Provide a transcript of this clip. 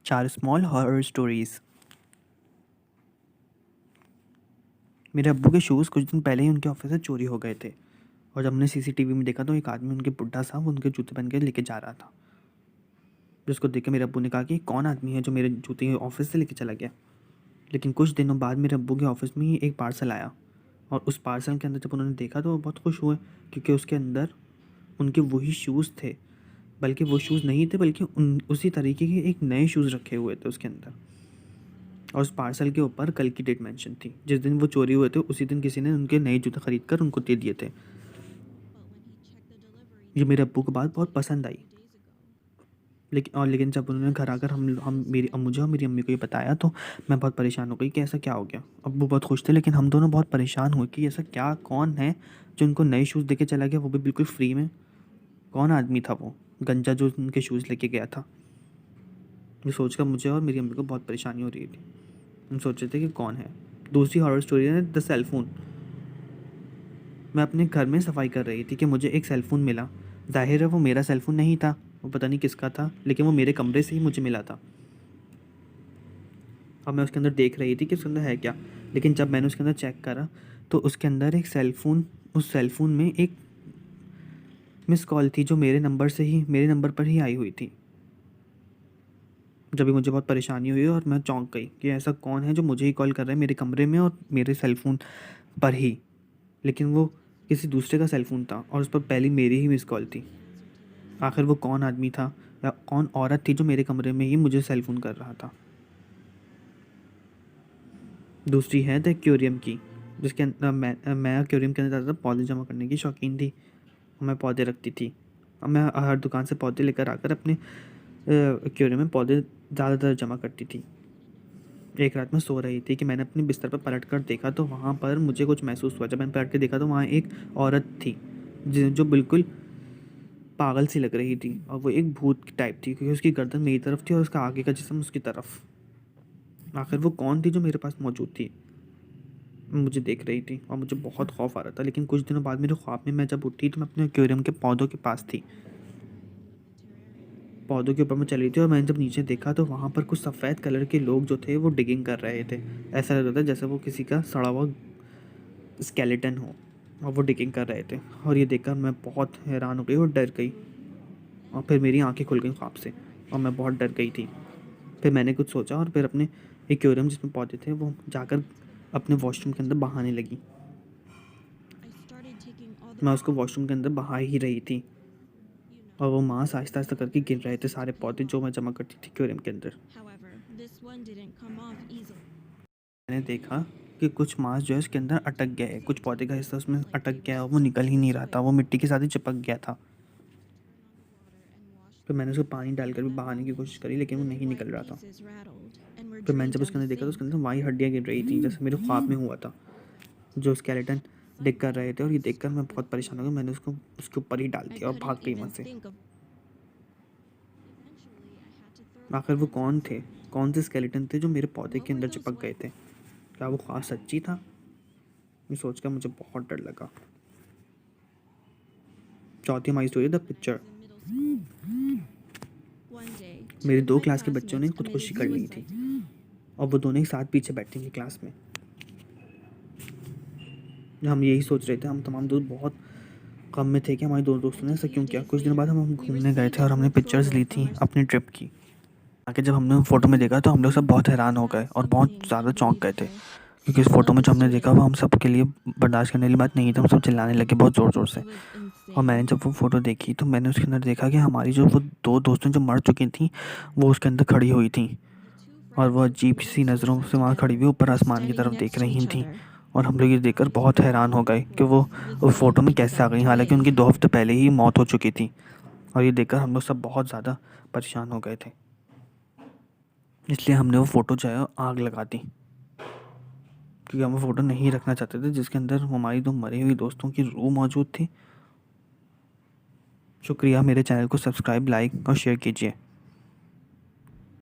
4 small horror stories. मेरे अब्बू के शूज़ कुछ दिन पहले ही उनके ऑफिस से चोरी हो गए थे और जब हमने सीसीटीवी में देखा तो एक आदमी उनके बुड्ढा साहब उनके जूते पहन के लेके जा रहा था। जिसको देख के मेरे अब्बू ने कहा कि कौन आदमी है जो मेरे जूते ऑफिस से लेके चला गया। लेकिन कुछ दिनों बाद मेरे अब्बू के ऑफिस में ही एक पार्सल आया और उस पार्सल के अंदर जब उन्होंने देखा तो वो बहुत खुश हुए क्योंकि उसके अंदर उनके वही शूज़ थे। बल्कि वो शूज़ नहीं थे बल्कि उसी तरीके के एक नए शूज़ रखे हुए थे उसके अंदर। और उस पार्सल के ऊपर कल की डेट मेंशन थी। जिस दिन वो चोरी हुए थे उसी दिन किसी ने उनके नए जूते ख़रीद कर उनको दे दिए थे। ये मेरे अब्बू को बात बहुत पसंद आई। लेकिन जब उन्होंने घर आकर मुझे और मेरी अम्मी को ये बताया तो मैं बहुत परेशान हो गई कि ऐसा क्या हो गया। अब्बू बहुत खुश थे लेकिन हम दोनों बहुत परेशान हुए कि ऐसा क्या, कौन है जो उनको नए शूज़ देके चला गया, वो भी बिल्कुल फ्री में। कौन आदमी था वो गंजा जो उनके शूज़ लेके गया था। ये सोचकर मुझे और मेरी अम्मी को बहुत परेशानी हो रही थी। हम सोच रहे थे कि कौन है। दूसरी हॉरर स्टोरी है द सेल फ़ोन। मैं अपने घर में सफाई कर रही थी कि मुझे एक सेल फ़ोन मिला। ज़ाहिर है वो मेरा सेल फ़ोन नहीं था, वो पता नहीं किसका था, लेकिन वो मेरे कमरे से ही मुझे मिला था। अब मैं उसके अंदर देख रही थी कि उसके अंदर है क्या। लेकिन जब मैंने उसके अंदर चेक करा तो उसके अंदर एक सेल फ़ोन, उस सेल फ़ोन में एक मिस कॉल थी जो मेरे नंबर पर ही आई हुई थी। जब भी मुझे बहुत परेशानी हुई और मैं चौंक गई कि ऐसा कौन है जो मुझे ही कॉल कर रहा है मेरे कमरे में और मेरे सेल फ़ोन पर ही। लेकिन वो किसी दूसरे का सेल फ़ोन था और उस पर पहली मेरी ही मिस कॉल थी। आखिर वो कौन आदमी था या कौन औरत थी जो मेरे कमरे में ही मुझे सेल फ़ोन कर रहा था। दूसरी है द एक्वेरियम की, जिसके अंदर मैं एक्वेरियम के अंदर ज़्यादा पौधे जमा करने की शौकीन थी। मैं पौधे रखती थी। अब मैं हर दुकान से पौधे लेकर आकर अपने एक्वेरियम में पौधे ज़्यादातर जमा करती थी। एक रात में सो रही थी कि मैंने अपने बिस्तर पर पलट कर देखा तो वहाँ पर मुझे कुछ महसूस हुआ। जब मैंने पलट के देखा तो वहाँ एक औरत थी जो बिल्कुल पागल सी लग रही थी और वो एक भूत टाइप थी क्योंकि उसकी गर्दन मेरी तरफ थी और उसका आगे का जिस्म उसकी तरफ। आखिर वो कौन थी जो मेरे पास मौजूद थी, मुझे देख रही थी और मुझे बहुत खौफ आ रहा था। लेकिन कुछ दिनों बाद मेरे ख्वाब में मैं जब उठी तो मैं अपने एक्वेरियम के पौधों के पास थी। पौधों के ऊपर मैं चली थी और मैंने जब नीचे देखा तो वहाँ पर कुछ सफ़ेद कलर के लोग जो थे वो डिगिंग कर रहे थे। ऐसा लग रहा था जैसे वो किसी का सड़ा हुआ स्केलेटन हो और वो डिगिंग कर रहे थे। और ये देखकर मैं बहुत हैरान हो गई और डर गई और फिर मेरी आंखें खुल गई ख्वाब से और मैं बहुत डर गई थी। फिर मैंने कुछ सोचा और फिर अपने एक्वेरियम जिसमें पौधे थे वो जाकर अपने वॉशरूम के अंदर बहाने लगी। मैं उसको वॉशरूम के अंदर बहा ही रही थी और वो मांस आहिस्ता आहिस्ता करके गिर रहे थे सारे पौधे जो मैं जमा करती थी एक्वेरियम के अंदर। मैंने देखा कि कुछ मांस जो है उसके अंदर अटक गया है, कुछ पौधे का हिस्सा उसमें अटक गया है, वो निकल ही नहीं रहा था, वो मिट्टी के साथ ही चिपक गया था। फिर मैंने उसको पानी डालकर भी बहाने की कोशिश करी लेकिन वो नहीं निकल रहा था। फिर मैंने जब उसके अंदर देखा तो उसके अंदर वही हड्डियाँ गिर रही थी जैसे मेरे ख्वाब में हुआ था, जो स्केलेटन डिग कर रहे थे। और ये देखकर मैं बहुत परेशान हो गया। मैंने उसको उसके ऊपर ही डाल दिया और भाग गई वहाँ से। आखिर वो कौन थे, कौन से स्केलेटन थे जो मेरे पौधे के अंदर चिपक गए थे? क्या वो ख्वाब सच्ची था? ये सोचकर मुझे बहुत डर लगा। चौथी हमारी स्टोरी द पिक्चर। मेरे 2 क्लास के बच्चों ने खुदकुशी कर ली थी और वो दोनों एक साथ पीछे बैठे थे क्लास में। हम यही सोच रहे थे, हम तमाम दोस्त बहुत गम में थे कि हमारे 2 दोस्तों ने ऐसा क्यों किया। कुछ दिनों बाद हम घूमने गए थे और हमने पिक्चर्स ली थी अपनी ट्रिप की। आके जब हमने फ़ोटो में देखा तो हम लोग सब बहुत हैरान हो गए और बहुत ज़्यादा चौंक गए थे क्योंकि इस फ़ोटो में जो हमने देखा वो हम सब के लिए बर्दाश्त करने वाली बात नहीं थी। हम सब चिल्लाने लगे बहुत ज़ोर-ज़ोर से। और मैंने जब वो फ़ोटो देखी तो मैंने उसके अंदर देखा कि हमारी जो वो 2 दोस्तें जो मर चुकी थीं वो उसके अंदर खड़ी हुई थीं और वो अजीब-सी नज़रों से वहाँ खड़ी हुई ऊपर आसमान की तरफ देख रही थीं। और हम लोग ये देखकर बहुत हैरान हो गए कि वो फ़ोटो में कैसे आ गई, हालाँकि उनकी 2 हफ़्ते पहले ही मौत हो चुकी थी। और ये देखकर हम लोग सब बहुत ज़्यादा परेशान हो गए थे। इसलिए हमने वो फ़ोटो जो है आग लगा दी क्योंकि हम वो फ़ोटो नहीं रखना चाहते थे जिसके अंदर हमारी 2 मरी हुई दोस्तों की रूह मौजूद थी। शुक्रिया, मेरे चैनल को सब्सक्राइब, लाइक और शेयर कीजिए।